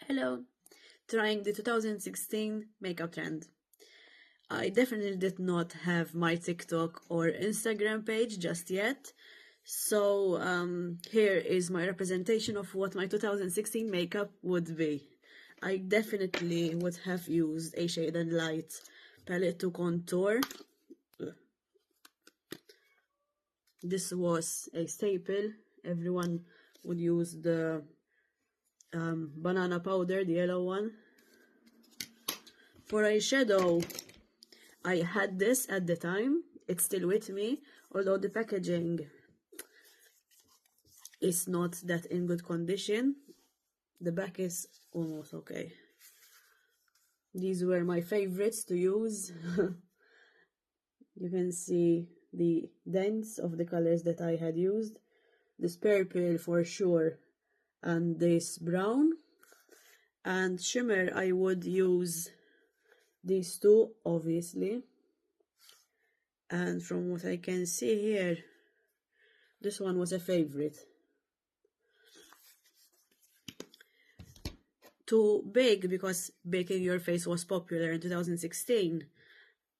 Hello, trying the 2016 makeup trend. I definitely did not have my TikTok or Instagram page just yet. So here is my representation of what my 2016 makeup would be. I definitely would have used a Shade and Light palette to contour. This was a staple. Everyone would use the banana powder, the yellow one. For eyeshadow, I had this at the time. It's still with me, although the packaging is not that in good condition. The back is almost okay. These were my favorites to use. You can see the dents of the colors that I had used. This purple for sure, and this brown. And shimmer, I would use these two, obviously. And from what I can see here, this one was a favorite. To bake, because baking your face was popular in 2016,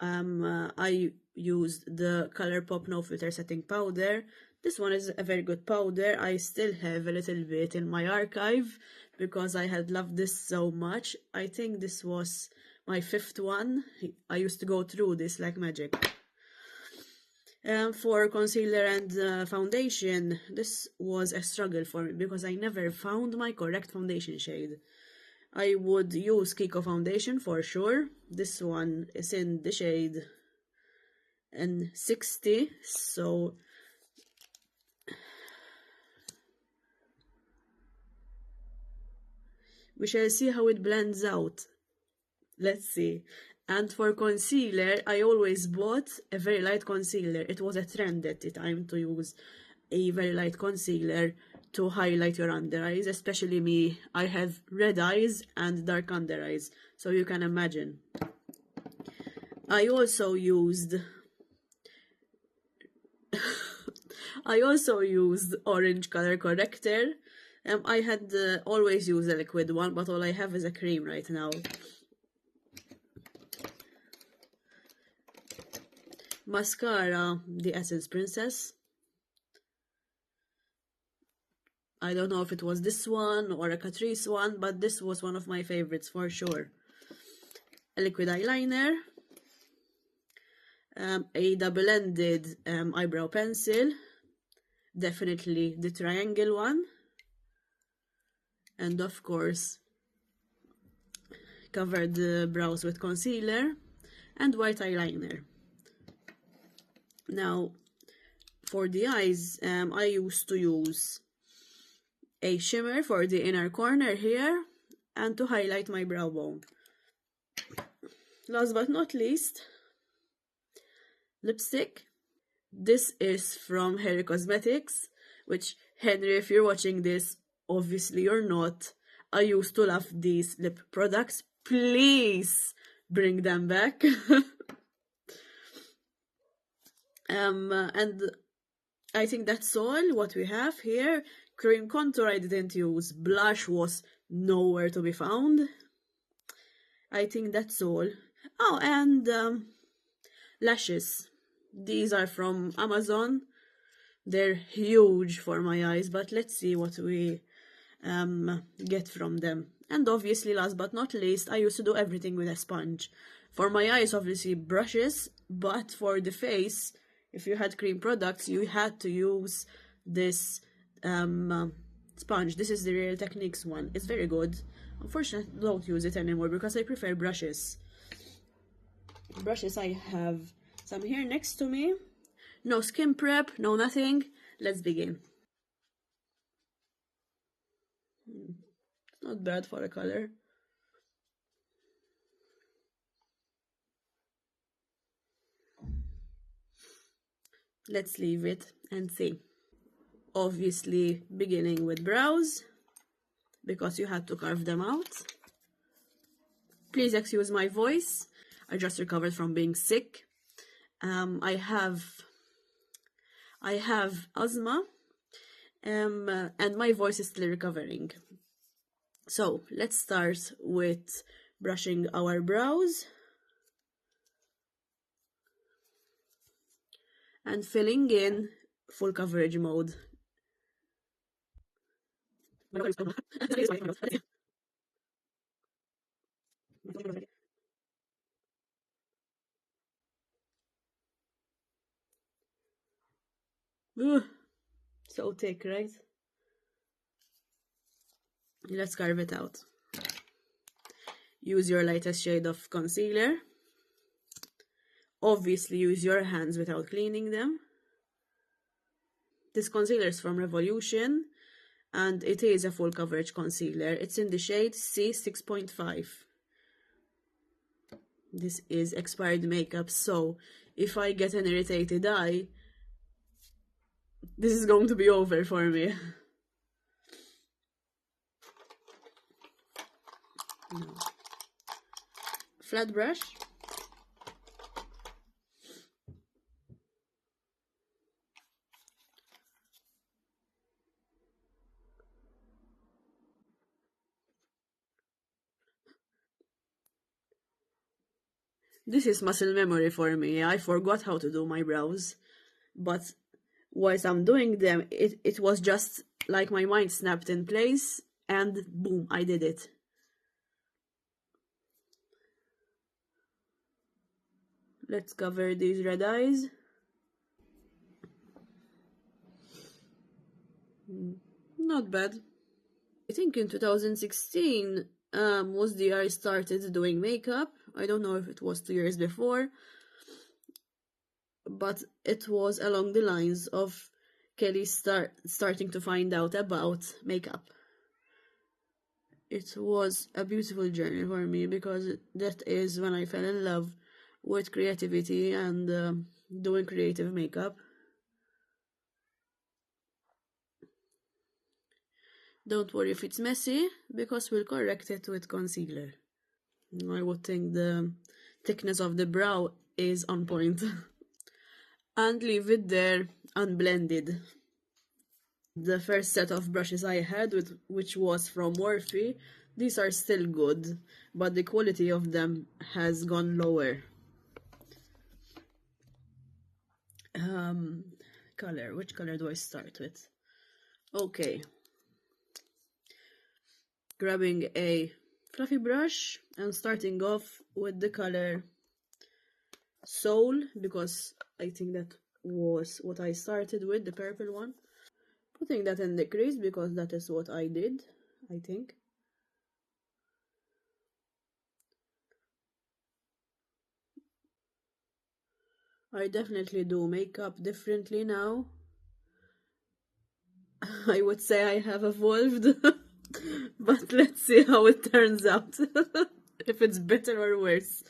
I used the Colourpop No Filter Setting Powder. This one is a very good powder. I still have a little bit in my archive because I had loved this so much. I think this was my 5th one. I used to go through this like magic. For concealer and foundation, this was a struggle for me because I never found my correct foundation shade. I would use Kiko foundation for sure. This one is in the shade N60, so we shall see how it blends out. Let's see. And for concealer, I always bought a very light concealer. It was a trend at the time to use a very light concealer to highlight your under eyes, especially me. I have red eyes and dark under eyes, so you can imagine. I also used orange color corrector. I had always used a liquid one, but all I have is a cream right now. Mascara, the Essence Princess. I don't know if it was this one or a Catrice one, but this was one of my favorites for sure. A liquid eyeliner, a double-ended eyebrow pencil, definitely the triangle one, and of course covered the brows with concealer and white eyeliner. Now, for the eyes, I used to use a shimmer for the inner corner here and to highlight my brow bone. Last but not least, lipstick. This is from Harry Cosmetics, which, Henry, if you're watching this, obviously you're not. I used to love these lip products. Please bring them back. And I think that's all what we have here. Cream contour I didn't use. Blush was nowhere to be found. I think that's all. Oh, and lashes. These are from Amazon. They're huge for my eyes, but let's see what we get from them. And obviously, last but not least, I used to do everything with a sponge. For my eyes, obviously, brushes, but for the face, if you had cream products, you had to use this sponge. This is the Real Techniques one. It's very good. Unfortunately, I don't use it anymore because I prefer brushes. Brushes, I have some here next to me. No skin prep, no nothing. Let's begin. It's not bad for a color. Let's leave it and see. Obviously, beginning with brows, because you had to carve them out. Please excuse my voice. I just recovered from being sick. I have asthma, and my voice is still recovering. So let's start with brushing our brows and filling in full coverage mode. Ugh, so thick, right? Let's carve it out. Use your lightest shade of concealer. Obviously use your hands without cleaning them. This concealer is from Revolution and it is a full coverage concealer. It's in the shade C6.5. This is expired makeup, so if I get an irritated eye, this is going to be over for me. No. Flat brush. This is muscle memory for me. I forgot how to do my brows, but whilst I'm doing them, it was just like my mind snapped in place and boom, I did it. Let's cover these red eyes. Not bad. I think in 2016 was the year I started doing makeup. I don't know if it was 2 years before, but it was along the lines of Kelly starting to find out about makeup. It was a beautiful journey for me because that is when I fell in love with creativity and doing creative makeup. Don't worry if it's messy, because we'll correct it with concealer. I would think the thickness of the brow is on point. And leave it there unblended. The first set of brushes I had, which was from Morphe, these are still good, but the quality of them has gone lower. Color. Which color do I start with? Okay. Grabbing a fluffy brush and starting off with the color Soul, because I think that was what I started with, the purple one. Putting that in the crease because that is what I did, I think. I definitely do makeup differently now. I would say I have evolved, but let's see how it turns out. If it's better or worse.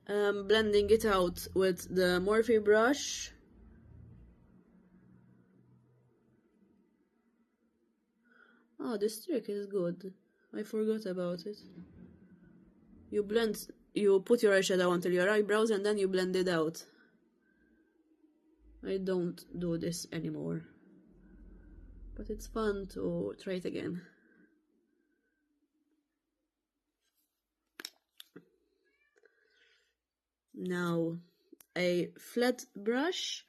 Blending it out with the Morphe brush. Oh, this trick is good. I forgot about it. You put your eyeshadow onto your eyebrows and then you blend it out. I don't do this anymore, but it's fun to try it again. Now a flat brush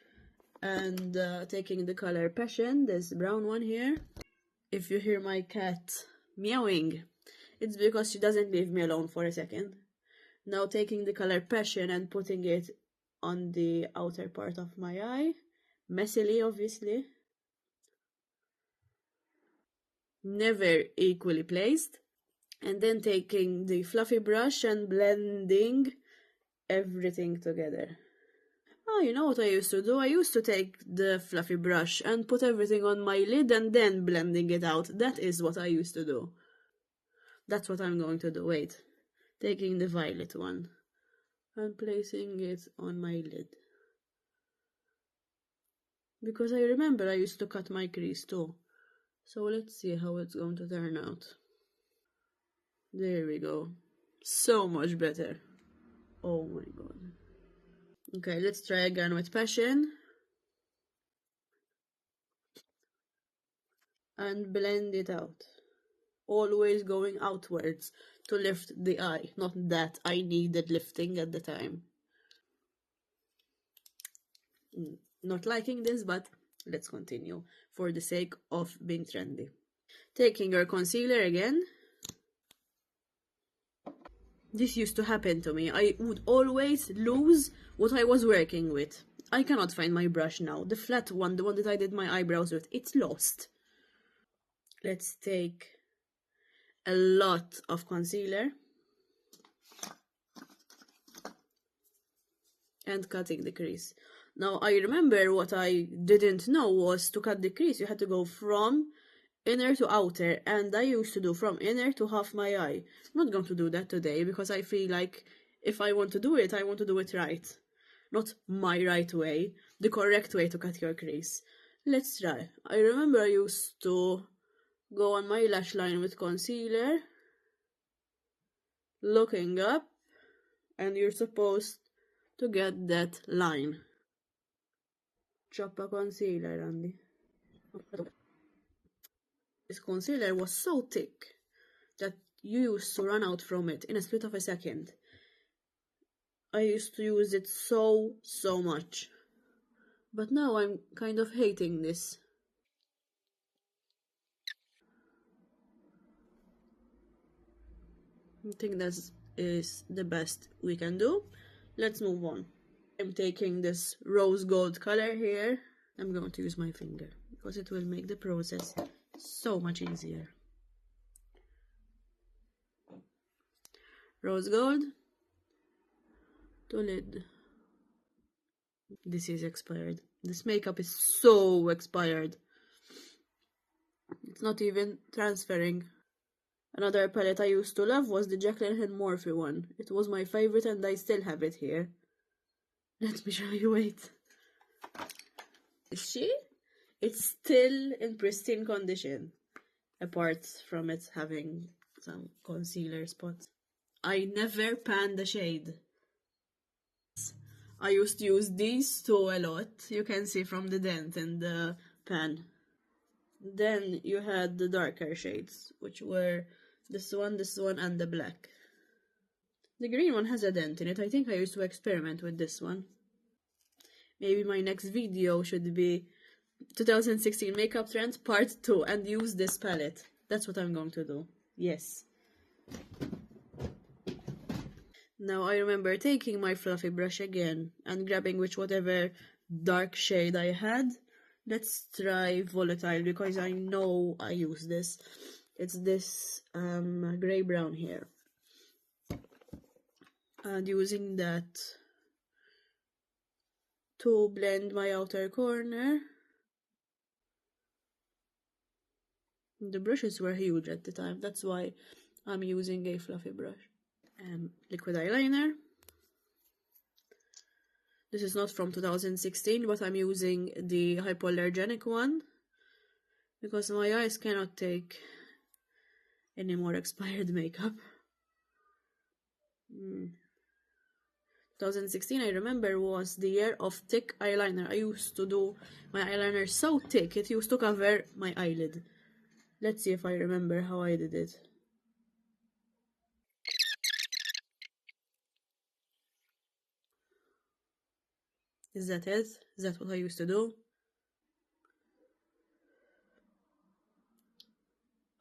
and taking the color Passion, this brown one here. If you hear my cat meowing, it's because she doesn't leave me alone for a second. Now taking the color Passion and putting it on the outer part of my eye, messily obviously, never equally placed, and then taking the fluffy brush and blending everything together. Oh, you know what I used to do? I used to take the fluffy brush and put everything on my lid and then blending it out. That is what I used to do. That's what I'm going to do. Wait. Taking the violet one and placing it on my lid. Because I remember I used to cut my crease too. So let's see how it's going to turn out. There we go. So much better. Oh my god. Okay, let's try again with Passion. and blend it out. Always going outwards to lift the eye. Not that I needed lifting at the time. Not liking this, but let's continue for the sake of being trendy. Taking your concealer again. This used to happen to me. I would always lose what I was working with. I cannot find my brush now. The flat one, the one that I did my eyebrows with, it's lost. Let's take a lot of concealer and cutting the crease. Now I remember what I didn't know was to cut the crease you had to go from inner to outer, and I used to do from inner to half my eye. I'm not going to do that today because I feel like if I want to do it, I want to do it right. Not my right way, the correct way to cut your crease. Let's try. I remember I used to go on my lash line with concealer, looking up, and you're supposed to get that line. Chop a concealer, Andy. This concealer was so thick that you used to run out from it in a split of a second. I used to use it so much. But now I'm kind of hating this. I think that is the best we can do. Let's move on. I'm taking this rose gold color here. I'm going to use my finger because it will make the process so much easier. Rose gold to lid. This is expired. This makeup is so expired. It's not even transferring. Another palette I used to love was the Jaclyn Hill Morphe one. It was my favorite and I still have it here. Let me show you, wait. See? It's still in pristine condition, apart from it having some concealer spots. I never pan the shade. I used to use these two a lot. You can see from the dent in the pan. Then you had the darker shades, which were this one, and the black. The green one has a dent in it. I think I used to experiment with this one. Maybe my next video should be 2016 makeup trends part 2 and use this palette. That's what I'm going to do. Yes. Now I remember taking my fluffy brush again and grabbing whatever dark shade I had. Let's try Volatile because I know I use this. It's this grey brown here. And using that to blend my outer corner. The brushes were huge at the time, that's why I'm using a fluffy brush. Liquid eyeliner. This is not from 2016, but I'm using the hypoallergenic one because my eyes cannot take any more expired makeup. 2016, I remember, was the year of thick eyeliner. I used to do my eyeliner so thick it used to cover my eyelid. Let's see if I remember how I did it. Is that it? Is that what I used to do?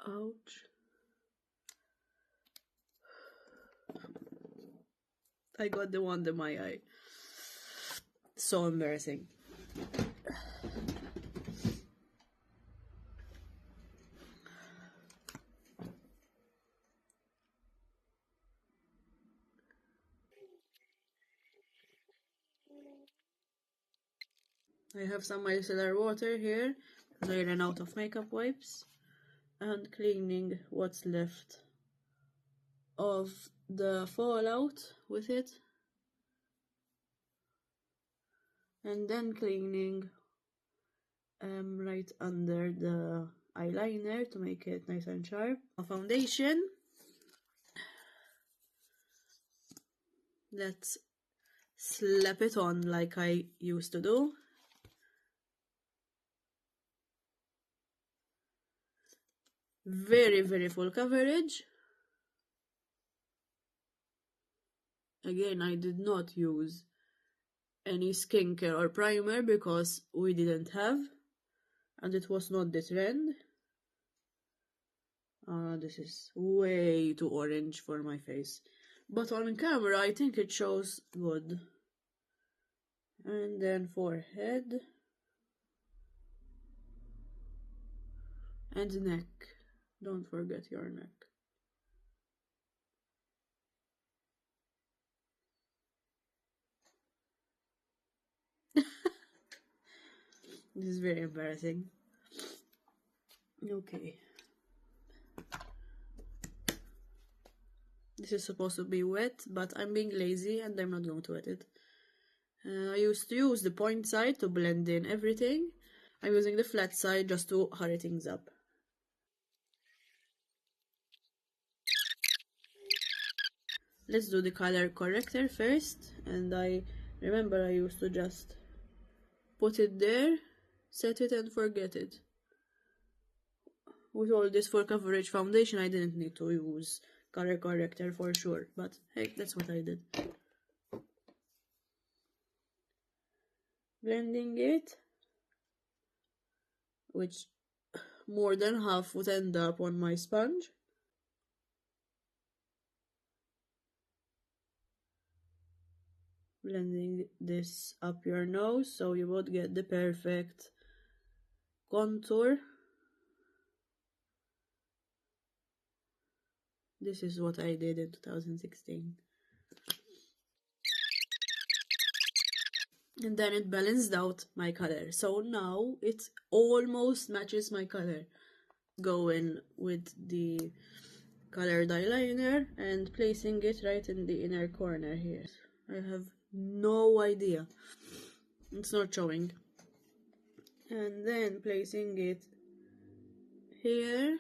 Ouch. I got the one under my eye. So embarrassing. I have some micellar water here because I ran out of makeup wipes, and cleaning what's left of the fallout with it, and then cleaning right under the eyeliner to make it nice and sharp. A foundation. Let's slap it on like I used to do. Very, very full coverage. Again, I did not use any skincare or primer because we didn't have, and it was not the trend. This is way too orange for my face, but on camera I think it shows good. And then forehead and neck. Don't forget your neck. This is very embarrassing. Okay. This is supposed to be wet, but I'm being lazy and I'm not going to wet it. I used to use the point side to blend in everything. I'm using the flat side just to hurry things up. Let's do the color corrector first, and I remember I used to just put it there, set it and forget it. With all this full coverage foundation I didn't need to use color corrector for sure, but hey, that's what I did. Blending it, which more than half would end up on my sponge. Blending this up your nose so you would get the perfect contour. This is what I did in 2016. And then it balanced out my color. So now it almost matches my color. Go in with the colored eyeliner and placing it right in the inner corner here. I have no idea. It's not showing. And then placing it here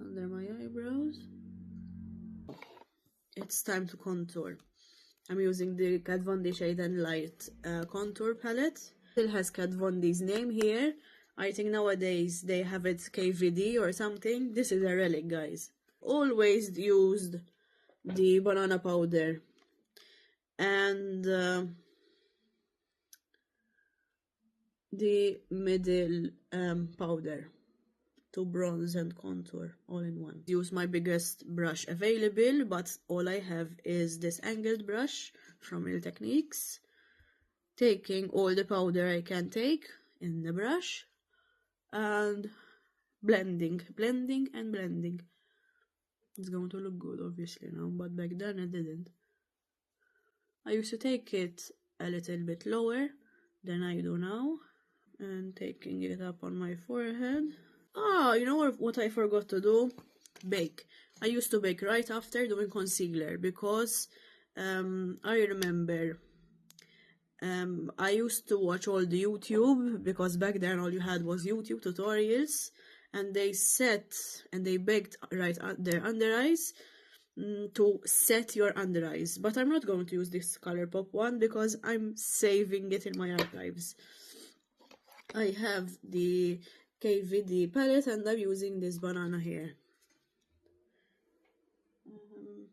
under my eyebrows. It's time to contour. I'm using the Kat Von D Shade and Light contour palette. Still has Kat Von D's name here. I think nowadays they have it KVD or something. This is a relic, guys. Always used the banana powder and the middle powder to bronze and contour all in one. Use my biggest brush available, but all I have is this angled brush from Real Techniques. Taking all the powder I can take in the brush and blending. It's going to look good obviously now, but back then it didn't. I used to take it a little bit lower than I do now and taking it up on my forehead. You know what I forgot to do? Bake. I used to bake right after doing concealer because I remember I used to watch all the YouTube because back then all you had was YouTube tutorials, and they baked right their under eyes to set your under eyes. But I'm not going to use this ColourPop one because I'm saving it in my archives. I have the KVD palette and I'm using this banana here.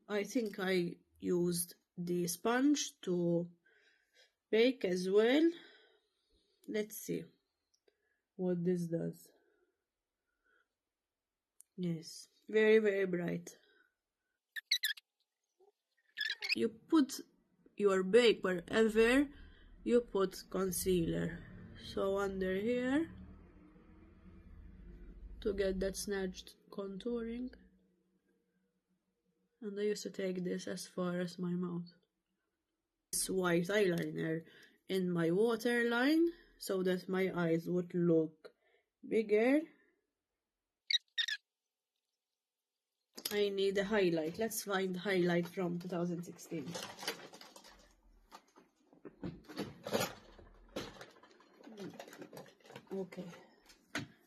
I think I used the sponge to bake as well. Let's see what this does. Yes, very, very bright. You put your bake wherever you put concealer. So under here to get that snatched contouring. And I used to take this as far as my mouth. This white eyeliner in my waterline so that my eyes would look bigger. I need a highlight. Let's find highlight from 2016. Okay.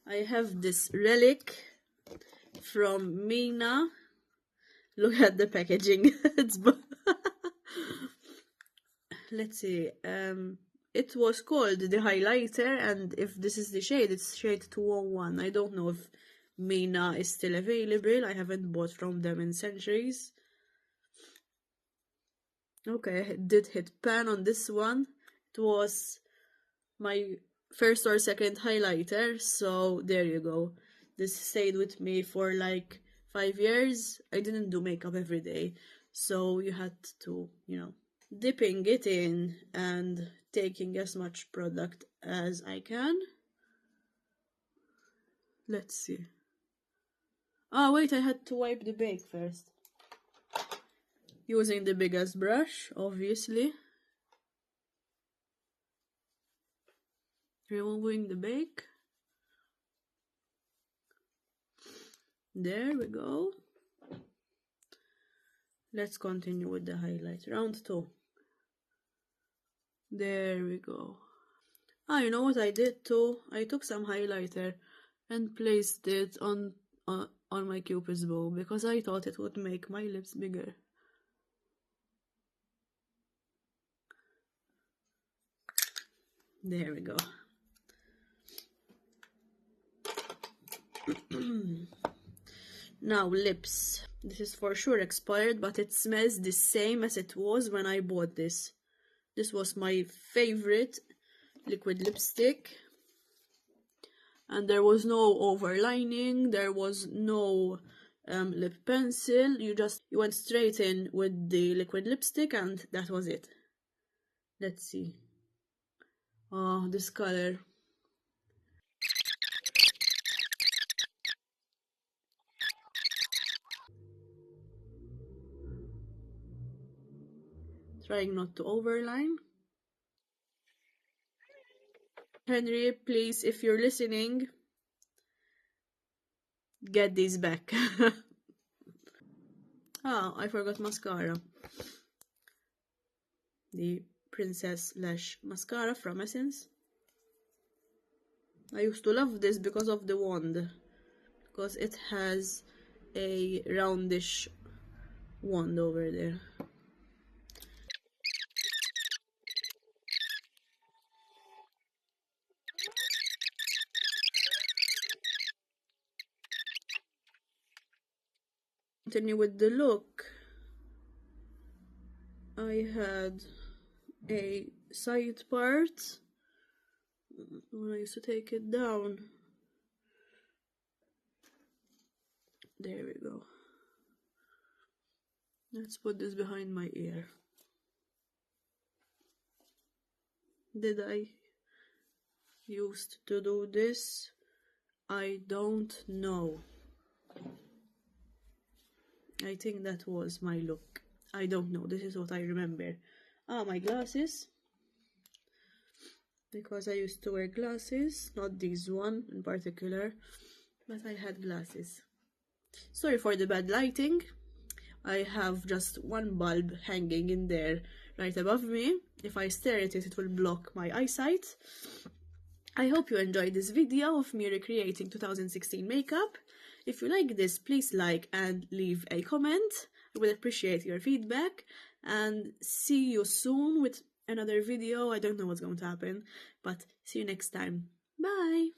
I have this relic from Mina. Look at the packaging. It's let's see. It was called the highlighter, and if this is the shade, it's shade 201. I don't know if Mina is still available. I haven't bought from them in centuries. Okay, I did hit pan on this one. It was my first or second highlighter, so there you go. This stayed with me for like 5 years. I didn't do makeup every day, so you had to, dipping it in and taking as much product as I can. Let's see. Oh wait, I had to wipe the bake first. Using the biggest brush, obviously. Removing the bake. There we go. Let's continue with the highlight. Round 2. There we go. Ah, you know what I did too? I took some highlighter and placed it on my Cupid's bow because I thought it would make my lips bigger. There we go. Now lips. This is for sure expired, but it smells the same as it was when I bought this. This was my favorite liquid lipstick. And there was no overlining, there was no lip pencil. You went straight in with the liquid lipstick and that was it. Let's see. Oh, this color. Trying not to overline. Henry, please, if you're listening, get these back. Oh, I forgot mascara. The Princess Lash mascara from Essence. I used to love this because of the wand. Because it has a roundish wand over there. Continue with the look. I had a side part when I used to take it down. There we go. Let's put this behind my ear. Did I used to do this? I don't know. I think that was my look. I don't know. This is what I remember. Ah, my glasses. Because I used to wear glasses. Not this one in particular. But I had glasses. Sorry for the bad lighting. I have just one bulb hanging in there right above me. If I stare at it, it will block my eyesight. I hope you enjoyed this video of me recreating 2016 makeup. If you like this, please like and leave a comment. I would appreciate your feedback. And see you soon with another video. I don't know what's going to happen, but see you next time. Bye!